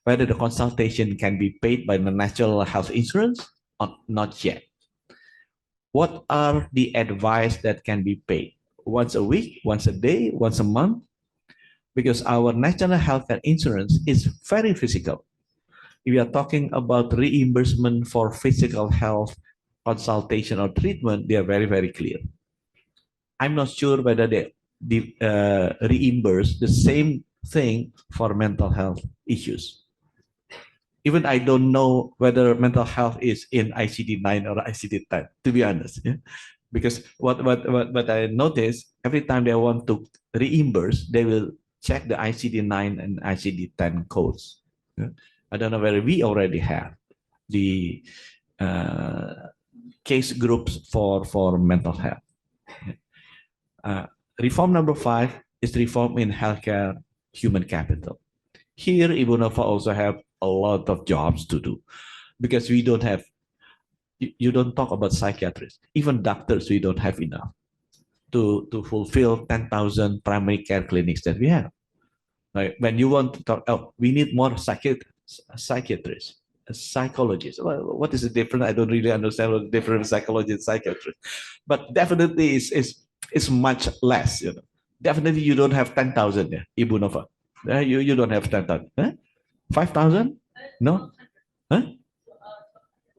Whether the consultation can be paid by the national health insurance or not yet. What are the advice that can be paid? Once a week, once a day, once a month? Because our national healthcare insurance is very physical. we are talking about reimbursement for physical health consultation or treatment, they are very, very clear. I'm not sure whether they reimburse the same thing for mental health issues. Even I don't know whether mental health is in ICD-9 or ICD-10, to be honest. Yeah? Because what I noticed, every time they want to reimburse, they will check the ICD-9 and ICD-10 codes. Yeah? I don't know whether we already have the case groups for mental health. Reform number 5 is reform in healthcare human capital. Here, Ibu Nova also have a lot of jobs to do because we don't have, you don't talk about psychiatrists, even doctors, we don't have enough to fulfill 10,000 primary care clinics that we have. Like when you want to talk, oh, we need more psychiatrists, psychologists. Well, what is the difference? I don't really understand what the difference of psychology and psychiatrist, but definitely it's much less. You know, definitely you don't have 10,000 there, Ibu Nova. You don't have 10,000. Huh? 5,000? No? Huh?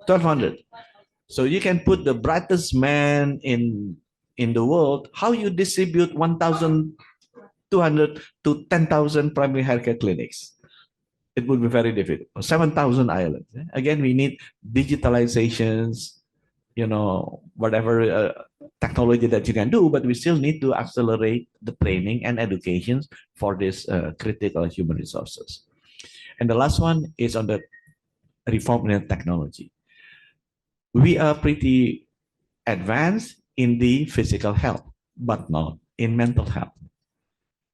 1,200. So you can put the brightest man in the world. How you distribute 1,200 to 10,000 primary healthcare clinics? It would be very difficult. 7,000 islands. Again, we need digitalizations, you know, whatever technology that you can do, but we still need to accelerate the training and education for this critical human resources. And the last one is on the reform in technology. We are pretty advanced in the physical health, but not in mental health.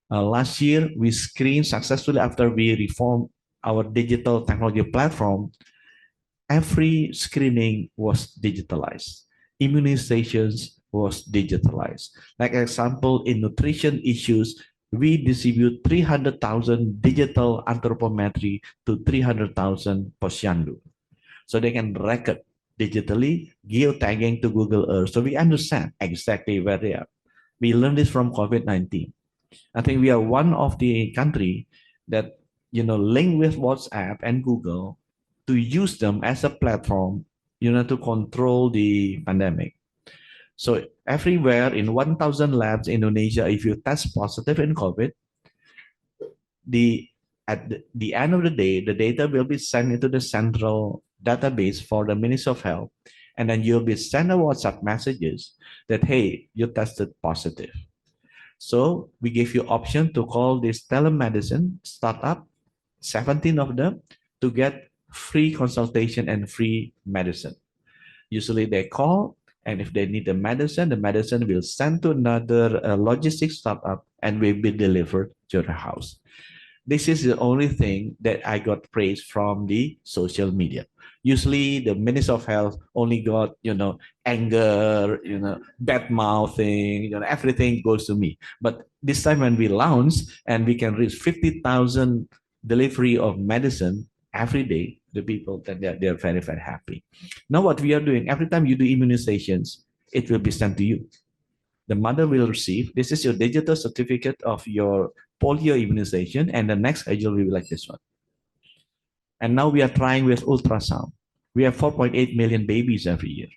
Last year, we screened successfully after we reformed our digital technology platform. Every screening was digitalized. Immunizations was digitalized. Like example, in nutrition issues, we distribute 300,000 digital anthropometry to 300,000 posyandu. So they can record digitally, geotagging to Google Earth. So we understand exactly where they are. We learned this from COVID-19. I think we are one of the country that, you know, link with WhatsApp and Google to use them as a platform, you know, to control the pandemic. So everywhere in 1,000 labs in Indonesia, if you test positive in COVID, at the end of the day, the data will be sent into the central database for the Ministry of Health, and then you'll be sent a WhatsApp messages that, hey, you tested positive. So we give you option to call this telemedicine startup, 17 of them, to get free consultation and free medicine. Usually they call, and if they need the medicine will send to another logistics startup and will be delivered to your house. This is the only thing that I got praise from the social media. Usually the Minister of Health only got, you know, anger, you know, bad mouthing, you know, everything goes to me. But this time when we launched and we can reach 50,000 delivery of medicine every day, the people that they're very, very happy. Now what we are doing, every time you do immunizations, it will be sent to you. The mother will receive, this is your digital certificate of your polio immunization, and the next schedule will be like this one. And now we are trying with ultrasound. We have 4.8 million babies every year.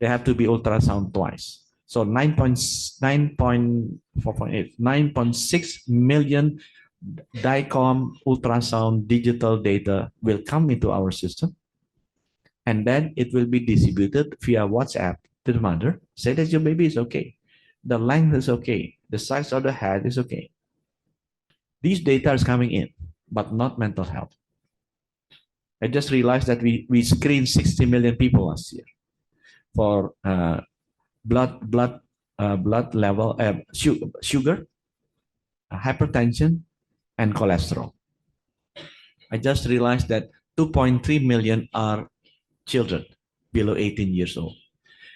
They have to be ultrasound twice. So 9.6 million DICOM ultrasound digital data will come into our system. And then it will be distributed via WhatsApp to the mother. Say that your baby is okay. The length is okay. The size of the head is okay. These data is coming in, but not mental health. I just realized that we screened 60 million people last year for blood level, sugar, hypertension, and cholesterol. I just realized that 2.3 million are children below 18 years old.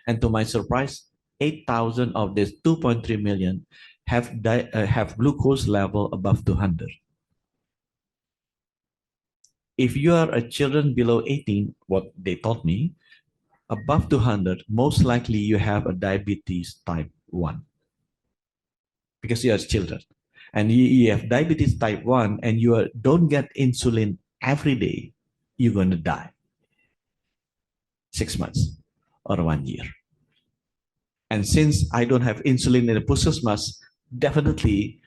And to my surprise, 8,000 of this 2.3 million have glucose level above 200. If you are a children below 18, what they taught me, above 200, most likely you have a diabetes type 1 because you are children. And you have diabetes type 1 and you don't get insulin every day, you're going to die. 6 months or 1 year. And since I don't have insulin in the puskesmas, definitely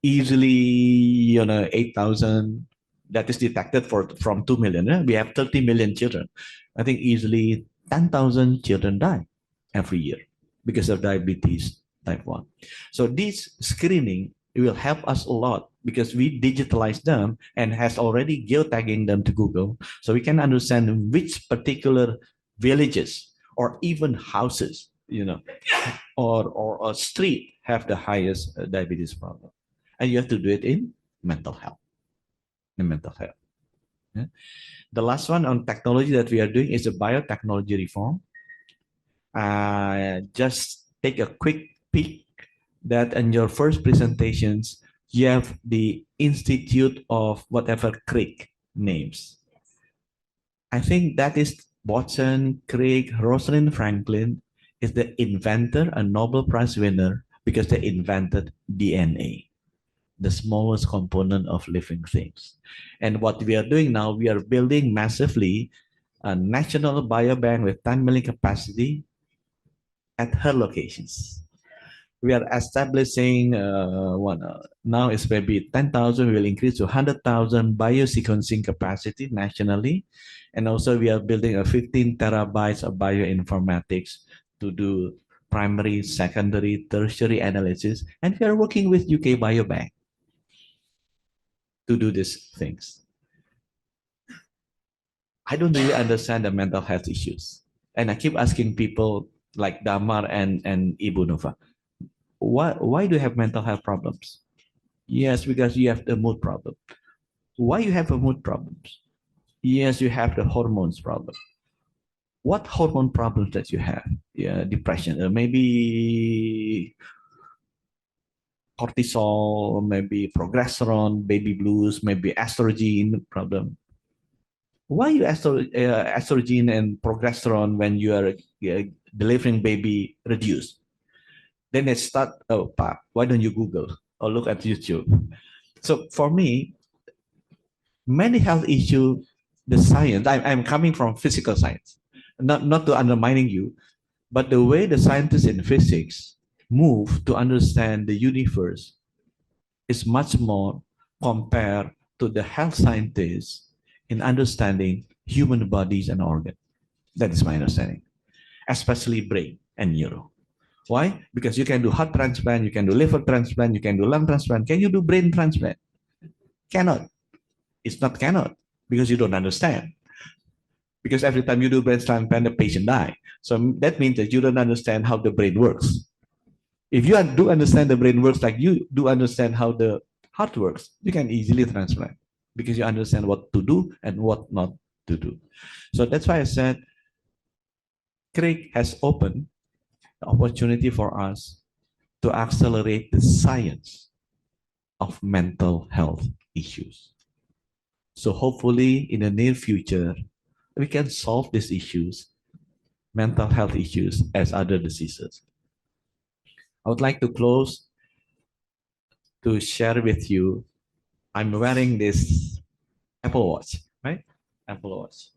easily 8,000 that is detected from 2 million. We have 30 million children. I think easily 10,000 children die every year because of diabetes type 1. So this screening will help us a lot because we digitalize them and has already geotagging them to Google. So we can understand which particular villages or even houses, or a street have the highest diabetes problem. And you have to do it in mental health. Yeah. The last one on technology that we are doing is a biotechnology reform. Just take a quick peek that in your first presentations, you have the Institute of whatever Crick names. I think that is Watson, Crick, Rosalind Franklin is the inventor, a Nobel Prize winner, because they invented DNA, the smallest component of living things. And what we are doing now, we are building massively a national biobank with 10 million capacity at her locations. We are establishing now it's maybe 10,000, we will increase to 100,000 biosequencing capacity nationally. And also we are building a 15 terabytes of bioinformatics to do primary, secondary, tertiary analysis. And we are working with UK Biobank to do these things. I don't really understand the mental health issues. And I keep asking people like Damar and Ibu Nova, why do you have mental health problems? Yes, because you have the mood problem. Why you have a mood problems? Yes, you have the hormones problem. What hormone problems that you have? Yeah, depression, maybe cortisol, maybe progesterone, baby blues, maybe estrogen problem. Why you estrogen and progesterone when you are delivering baby reduced? Then they start, oh, Pap, why don't you Google or look at YouTube? So for me, many health issues, the science, I'm coming from physical science, not to undermining you, but the way the scientists in physics move to understand the universe is much more compared to the health scientists in understanding human bodies and organs. That is my understanding, especially brain and neuro. Why? Because you can do heart transplant, you can do liver transplant, you can do lung transplant. Can you do brain transplant? Cannot. It's not cannot because you don't understand. Because every time you do brain transplant, the patient dies. So that means that you don't understand how the brain works. If you do understand the brain works like you do understand how the heart works, you can easily transplant because you understand what to do and what not to do. So that's why I said Craig has opened the opportunity for us to accelerate the science of mental health issues. So hopefully in the near future, we can solve these issues, mental health issues as other diseases. I would like to close to share with you, I'm wearing this Apple Watch, right? Apple Watch.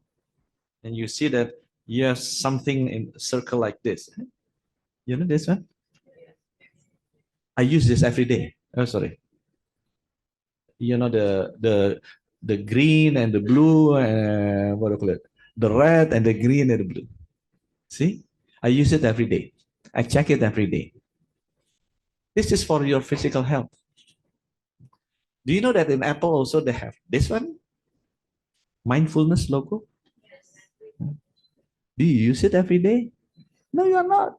And you see that you have something in a circle like this. You know this one? I use this every day. Oh, sorry. You know the green and the blue and what do you call it? The red and the green and the blue. See? I use it every day. I check it every day. This is for your physical health. Do you know that in Apple also they have this one? Mindfulness logo. Do you use it every day? No, you are not.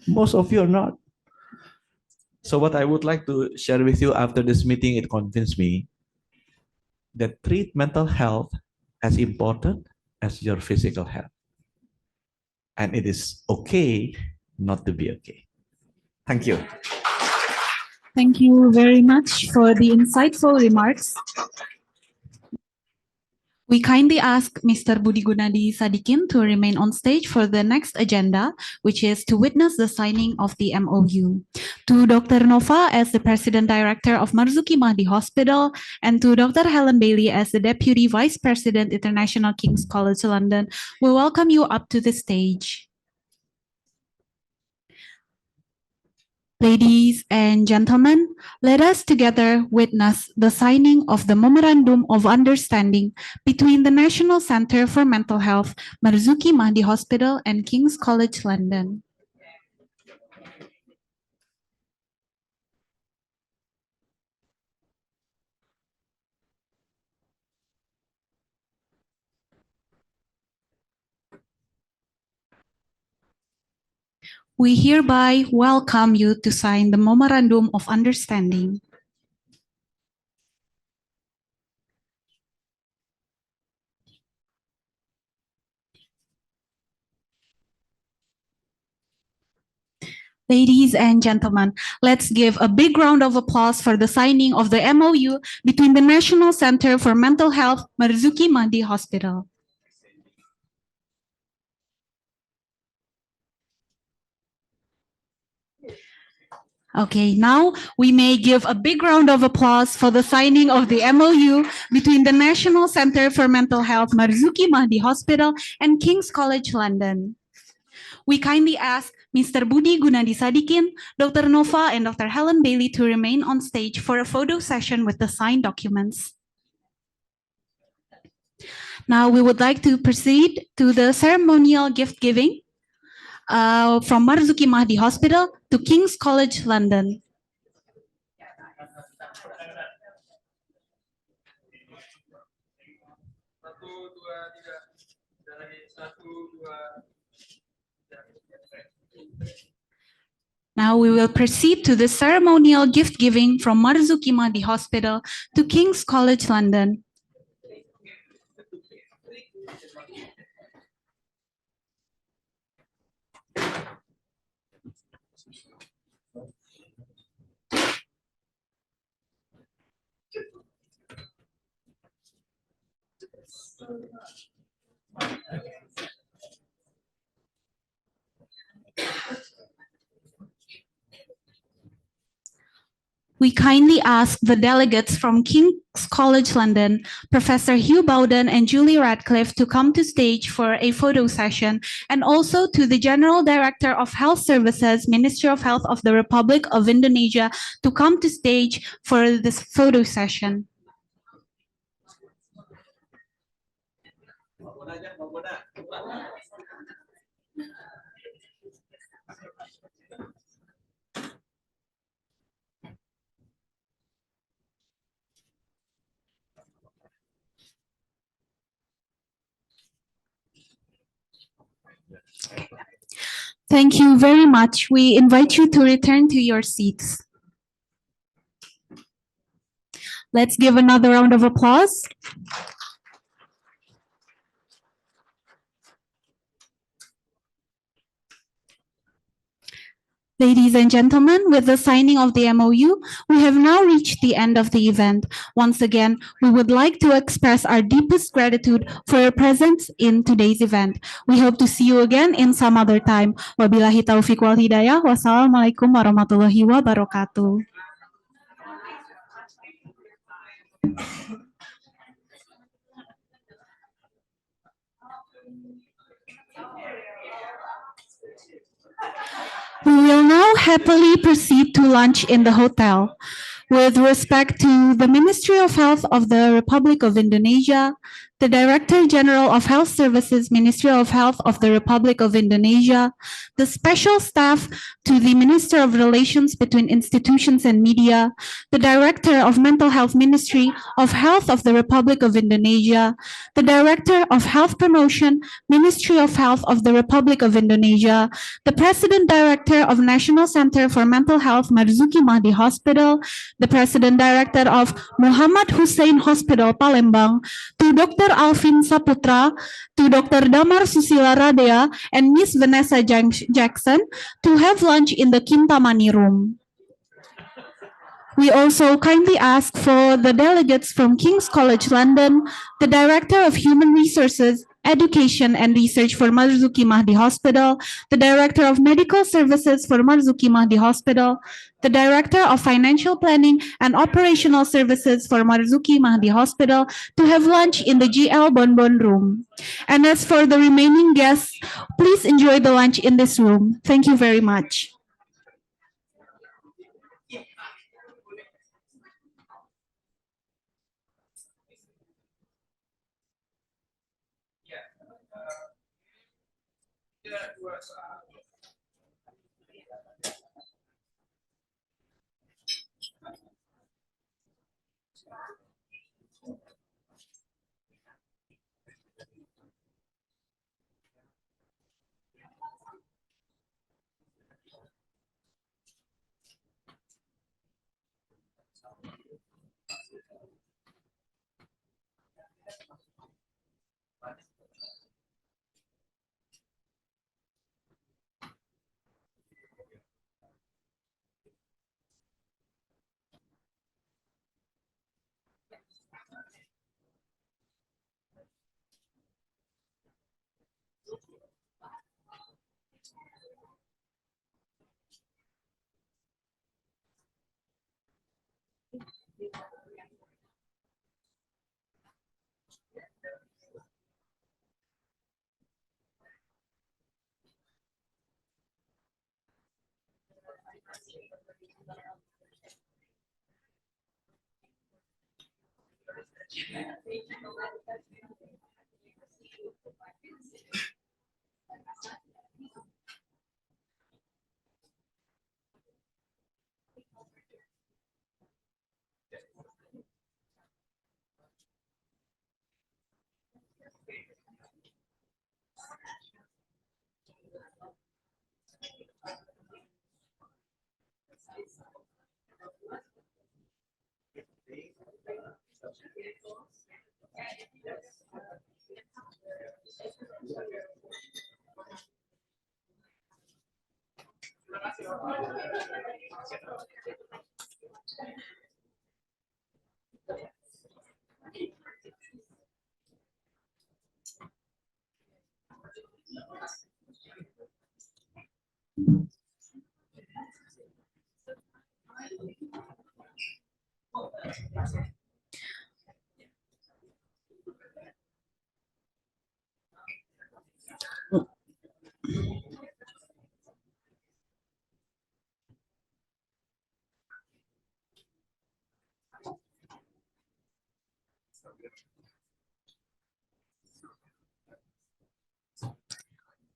Most of you are not. So what I would like to share with you after this meeting, it convinced me that treat mental health as important as your physical health. And it is okay not to be okay. Thank you. Thank you very much for the insightful remarks. We kindly ask Mr. Budi Gunadi Sadikin to remain on stage for the next agenda, which is to witness the signing of the MoU. To Dr. Nova as the President Director of Marzoeki Mahdi Hospital, and to Dr. Helen Bailey as the Deputy Vice President, International King's College London, we welcome you up to the stage. Ladies and gentlemen, let us together witness the signing of the Memorandum of Understanding between the National Centre for Mental Health, Marzoeki Mahdi Hospital, and King's College London. We hereby welcome you to sign the Memorandum of Understanding. Ladies and gentlemen, let's give a big round of applause for the signing of the MoU between the National Centre for Mental Health, Marzoeki Mahdi Hospital. Okay, now we may give a big round of applause for the signing of the MoU between the National Centre for Mental Health, Marzoeki Mahdi Hospital, and King's College London. We kindly ask Mr. Budi Gunadi Sadikin, Dr. Nova, and Dr. Helen Bailey to remain on stage for a photo session with the signed documents. Now we would like to proceed to the ceremonial gift giving from Marzoeki Mahdi Hospital to King's College London. Now we will proceed to the ceremonial gift giving from Marzoeki Mahdi Hospital to King's College London. We kindly ask the delegates from King's College London, Professor Hugh Bowden and Julie Radcliffe, to come to stage for a photo session, and also to the General Director of Health Services, Ministry of Health of the Republic of Indonesia, to come to stage for this photo session. Thank you very much. We invite you to return to your seats. Let's give another round of applause. Ladies and gentlemen, with the signing of the MoU, we have now reached the end of the event. Once again, we would like to express our deepest gratitude for your presence in today's event. We hope to see you again in some other time. Wabillahi taufiq wal hidayah. Wassalamualaikum warahmatullahi wabarakatuh. We will now happily proceed to lunch in the hotel. With respect to the Ministry of Health of the Republic of Indonesia, the Director General of Health Services, Ministry of Health of the Republic of Indonesia, the special staff to the Minister of Relations between Institutions and Media, the Director of Mental Health Ministry of Health of the Republic of Indonesia, the Director of Health Promotion, Ministry of Health of the Republic of Indonesia, the President Director of National Center for Mental Health, Marzoeki Mahdi Hospital, the President Director of Muhammad Hussein Hospital, Palembang, to Dr. Alvin Saputra, to Dr. Damar Susila Radea, and Miss Vanessa Jackson to have lunch in the Kintamani room. We also kindly ask for the delegates from King's College London, the Director of Human Resources, Education and Research for Marzoeki Mahdi Hospital, the Director of Medical Services for Marzoeki Mahdi Hospital, the Director of Financial Planning and Operational Services for Marzoeki Mahdi Hospital to have lunch in the GL Bonbon room. And as for the remaining guests, please enjoy the lunch in this room. Thank you very much.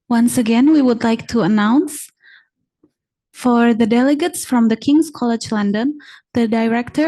Once again, we would like to announce for the delegates from the King's College London, the Director